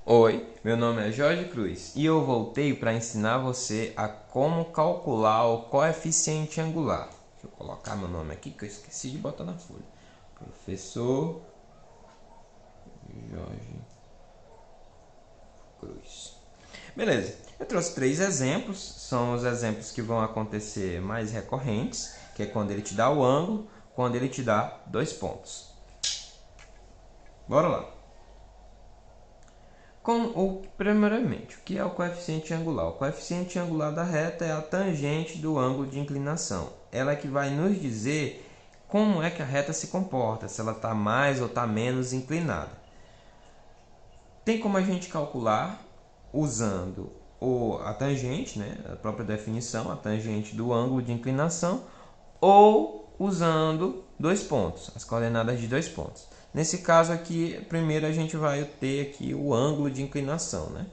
Oi, meu nome é Jorge Cruz e eu voltei para ensinar você a como calcular o coeficiente angular. Deixa eu colocar meu nome aqui que eu esqueci de botar na folha. Professor Jorge Cruz. Beleza, eu trouxe três exemplos, são os exemplos que vão acontecer mais recorrentes, que é quando ele te dá o ângulo, quando ele te dá dois pontos. Bora lá. Primeiramente, o que é o coeficiente angular? O coeficiente angular da reta é a tangente do ângulo de inclinação. Ela é que vai nos dizer como é que a reta se comporta, se ela está mais ou está menos inclinada. Tem como a gente calcular usando a tangente, né, a própria definição, a tangente do ângulo de inclinação, ou usando dois pontos, as coordenadas de dois pontos. Nesse caso aqui, primeiro a gente vai ter aqui o ângulo de inclinação, né?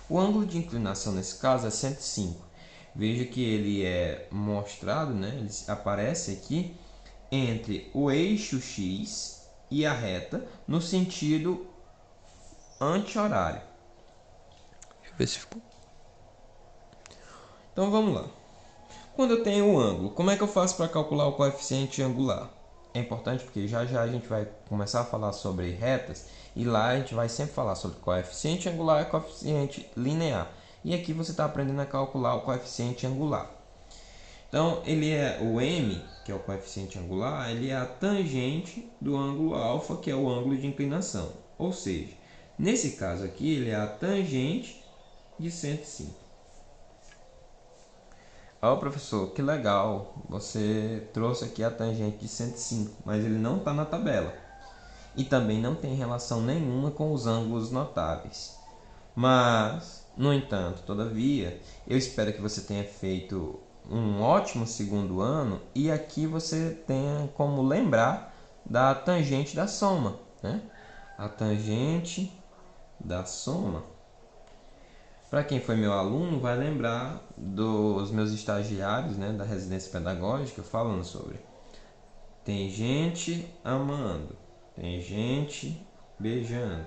O ângulo de inclinação nesse caso é 105. Veja que ele é mostrado, né? Ele aparece aqui entre o eixo X e a reta no sentido anti-horário. Deixa eu ver se ficou. Então vamos lá. Quando eu tenho um ângulo, como é que eu faço para calcular o coeficiente angular? É importante porque já já a gente vai começar a falar sobre retas e lá a gente vai sempre falar sobre coeficiente angular e coeficiente linear. E aqui você está aprendendo a calcular o coeficiente angular. Então, ele é o m, que é o coeficiente angular, ele é a tangente do ângulo alfa, que é o ângulo de inclinação. Ou seja, nesse caso aqui, ele é a tangente de 105. Ó, professor, que legal, você trouxe aqui a tangente de 105, mas ele não está na tabela. E também não tem relação nenhuma com os ângulos notáveis. Mas, no entanto, todavia, eu espero que você tenha feito um ótimo segundo ano e aqui você tenha como lembrar da tangente da soma, né? A tangente da soma. Para quem foi meu aluno, vai lembrar dos meus estagiários, né, da residência pedagógica falando sobre. Tem gente amando, tem gente beijando.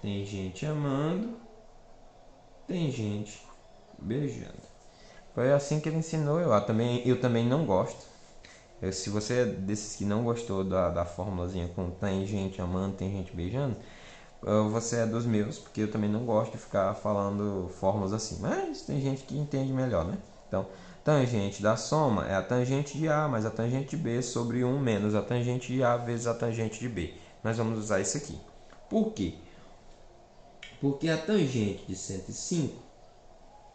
Tem gente amando, tem gente beijando. Foi assim que ele ensinou eu também não gosto. Se você é desses que não gostou da formulazinha com tem gente amando, tem gente beijando, você é dos meus, porque eu também não gosto de ficar falando fórmulas assim. Mas tem gente que entende melhor, né? Então, tangente da soma é a tangente de A mais a tangente de B sobre 1 menos a tangente de A vezes a tangente de B. Nós vamos usar isso aqui. Por quê? Porque a tangente de 105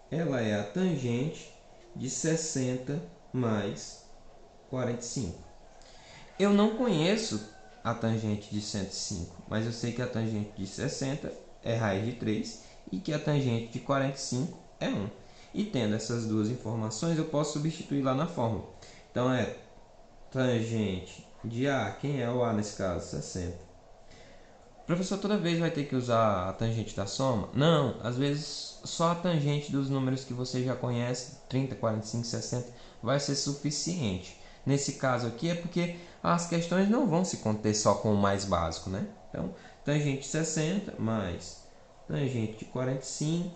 ela é a tangente de 60 mais 45. Eu não conheço a tangente de 105, mas eu sei que a tangente de 60 é raiz de 3 e que a tangente de 45 é 1. E tendo essas duas informações, eu posso substituir lá na fórmula. Então é tangente de A, quem é o A nesse caso? 60. Professor, toda vez vai ter que usar a tangente da soma? Não, às vezes só a tangente dos números que você já conhece, 30, 45, 60, vai ser suficiente. Nesse caso aqui é porque as questões não vão se conter só com o mais básico, né? Então, tangente de 60 mais tangente de 45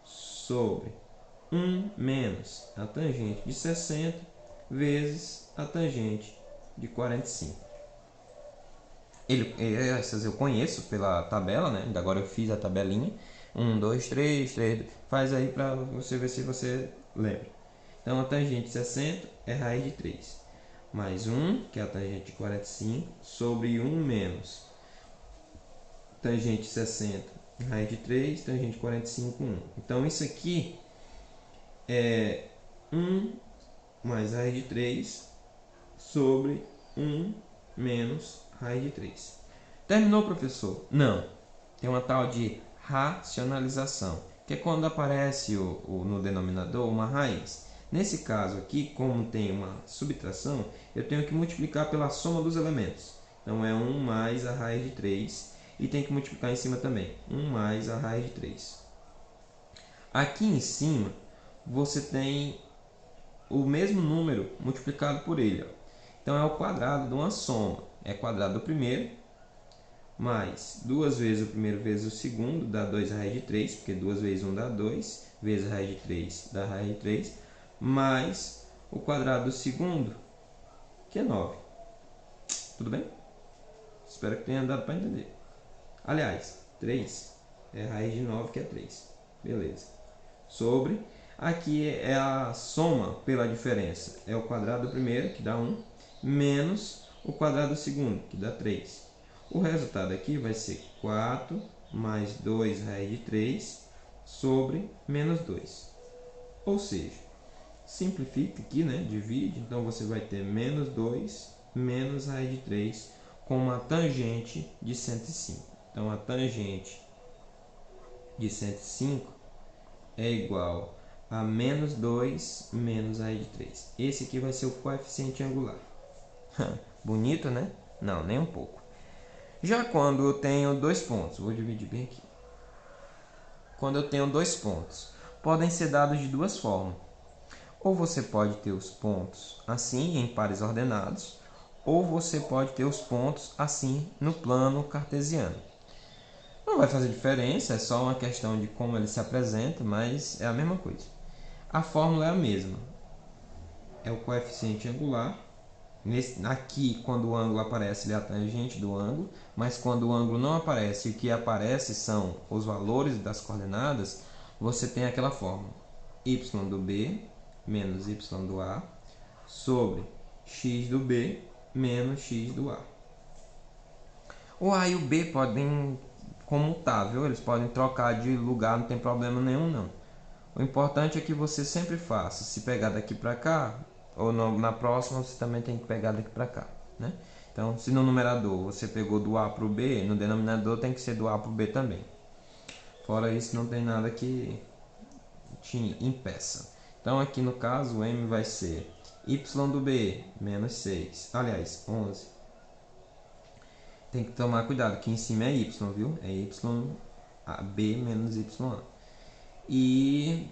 sobre 1 menos a tangente de 60 vezes a tangente de 45. Essas eu conheço pela tabela, né? Agora eu fiz a tabelinha. 1, 2, 3, 3. Faz aí para você ver se você lembra. Então a tangente de 60 é raiz de 3. Mais 1, que é a tangente de 45, sobre 1 menos tangente de 60, raiz de 3, tangente de 45, 1. Então isso aqui é 1 mais raiz de 3 sobre 1 menos raiz de 3. Terminou, professor? Não. Tem uma tal de racionalização, que é quando aparece no denominador uma raiz. Nesse caso aqui, como tem uma subtração, eu tenho que multiplicar pela soma dos elementos. Então é 1 mais a raiz de 3 e tem que multiplicar em cima também. 1 mais a raiz de 3. Aqui em cima, você tem o mesmo número multiplicado por ele. Então é o quadrado de uma soma. É quadrado do primeiro mais 2 vezes o primeiro vezes o segundo, dá 2 raiz de 3, porque 2 vezes 1 dá 2, vezes a raiz de 3 dá raiz de 3, mais o quadrado do segundo, que é 9. Tudo bem? Espero que tenha dado para entender. Aliás, 3 é a raiz de 9, que é 3. Beleza. Sobre, aqui é a soma pela diferença. É o quadrado do primeiro, que dá 1, menos o quadrado do segundo, que dá 3. O resultado aqui vai ser 4 mais 2 raiz de 3 sobre menos 2. Ou seja, simplifica aqui, né? Divide, então você vai ter menos 2 menos raiz de 3 com uma tangente de 105. Então a tangente de 105 é igual a menos 2 menos raiz de 3. Esse aqui vai ser o coeficiente angular. Bonito, né? Não, nem um pouco. Já quando eu tenho dois pontos, vou dividir bem aqui. Quando eu tenho dois pontos, podem ser dados de duas formas. Ou você pode ter os pontos assim, em pares ordenados, ou você pode ter os pontos assim, no plano cartesiano. Não vai fazer diferença, é só uma questão de como ele se apresenta, mas é a mesma coisa. A fórmula é a mesma. É o coeficiente angular. Aqui, quando o ângulo aparece, ele é a tangente do ângulo, mas quando o ângulo não aparece e o que aparece são os valores das coordenadas, você tem aquela fórmula: y do b menos y do a sobre x do b menos x do a. O a e o b podem comutar, viu? Eles podem trocar de lugar, não tem problema nenhum não. O importante é que você sempre faça, se pegar daqui para cá, ou na próxima você também tem que pegar daqui para cá, né? Então, se no numerador você pegou do A para o B, no denominador tem que ser do A para o B também. Fora isso, não tem nada que te impeça. Então, aqui no caso, o M vai ser y do B menos 6, aliás, 11. Tem que tomar cuidado, que em cima é y, viu? É y a b menos y a. E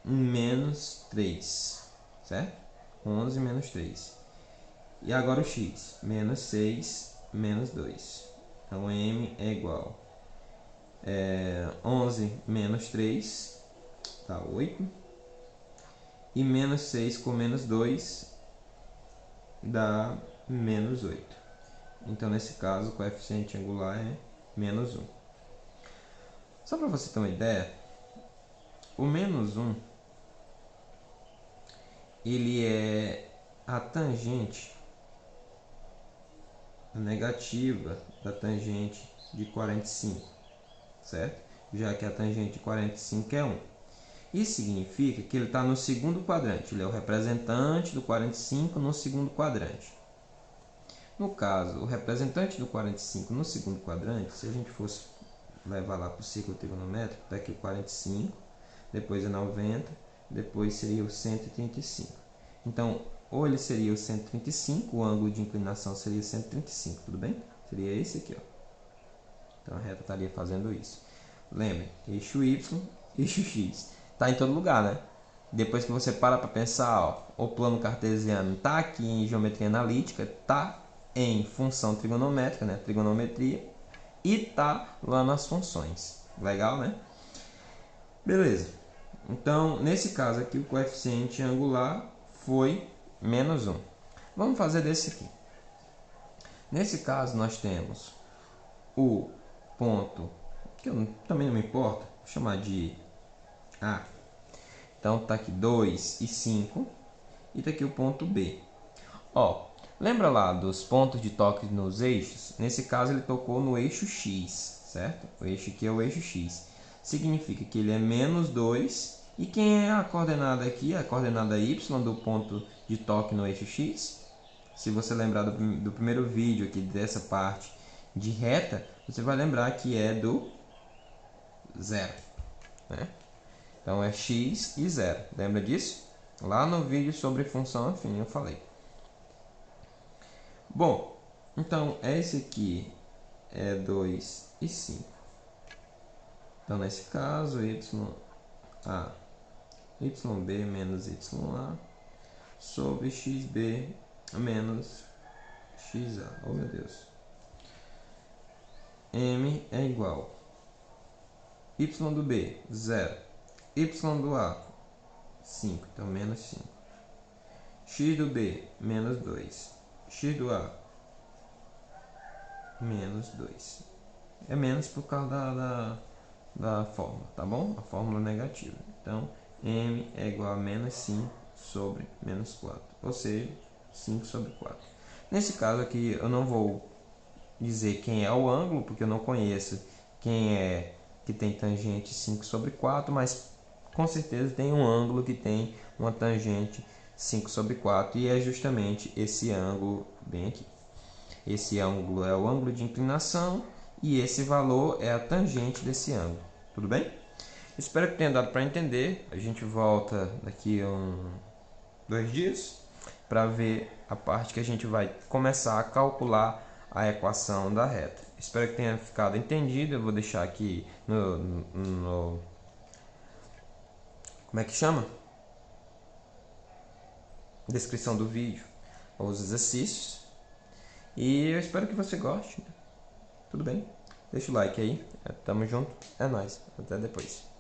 menos 3, certo? 11 menos 3. E agora o x, menos 6 menos 2. Então, m é igual a 11 menos 3, dá 8. E menos 6 com menos 2 dá menos 8. Então, nesse caso, o coeficiente angular é menos 1. Só para você ter uma ideia, o menos 1 ele é a tangente negativa da tangente de 45, certo? Já que a tangente de 45 é 1. Isso significa que ele está no segundo quadrante, ele é o representante do 45 no segundo quadrante. No caso, o representante do 45 no segundo quadrante, se a gente fosse levar lá para o círculo trigonométrico, está aqui o 45, depois é 90, depois seria o 135. Então, ou ele seria o 135, o ângulo de inclinação seria 135, tudo bem? Seria esse aqui, ó. Então a reta estaria fazendo isso. Lembre, eixo Y, eixo X. Está em todo lugar, né? Depois que você para pensar, ó, o plano cartesiano está aqui em geometria analítica, está em função trigonométrica, né? Trigonometria, e está lá nas funções. Legal, né? Beleza. Então, nesse caso aqui, o coeficiente angular foi menos 1. Vamos fazer desse aqui. Nesse caso, nós temos o ponto, que também não me importa, vou chamar de A. Então, está aqui 2 e 5. E está aqui o ponto B. Ó, lembra lá dos pontos de toque nos eixos? Nesse caso, ele tocou no eixo X, certo? O eixo aqui é o eixo X. Significa que ele é menos 2. E quem é a coordenada aqui? A coordenada Y do ponto de toque no eixo X. Se você lembrar do primeiro vídeo aqui dessa parte de reta, você vai lembrar que é do 0, né? Então é x e 0. Lembra disso? Lá no vídeo sobre função afim eu falei. Bom, então esse aqui é 2 e 5. Então nesse caso, yb menos ya sobre xb menos xa. Oh meu Deus. m é igual y do b, 0, y do a, 5, então menos 5, x do b, menos 2, x do a, menos 2. É menos por causa da fórmula, tá bom? A fórmula negativa. Então, m é igual a menos 5 sobre menos 4, ou seja, 5 sobre 4. Nesse caso aqui, eu não vou dizer quem é o ângulo, porque eu não conheço quem é que tem tangente 5 sobre 4, mas com certeza tem um ângulo que tem uma tangente 5 sobre 4, e é justamente esse ângulo bem aqui. Esse ângulo é o ângulo de inclinação e esse valor é a tangente desse ângulo. Tudo bem? Espero que tenha dado para entender. A gente volta daqui a 2 dias para ver a parte que a gente vai começar a calcular a equação da reta. Espero que tenha ficado entendido. Eu vou deixar aqui no como é que chama? Descrição do vídeo os exercícios. E eu espero que você goste. Tudo bem? Deixa o like aí. Tamo junto. É nóis. Até depois.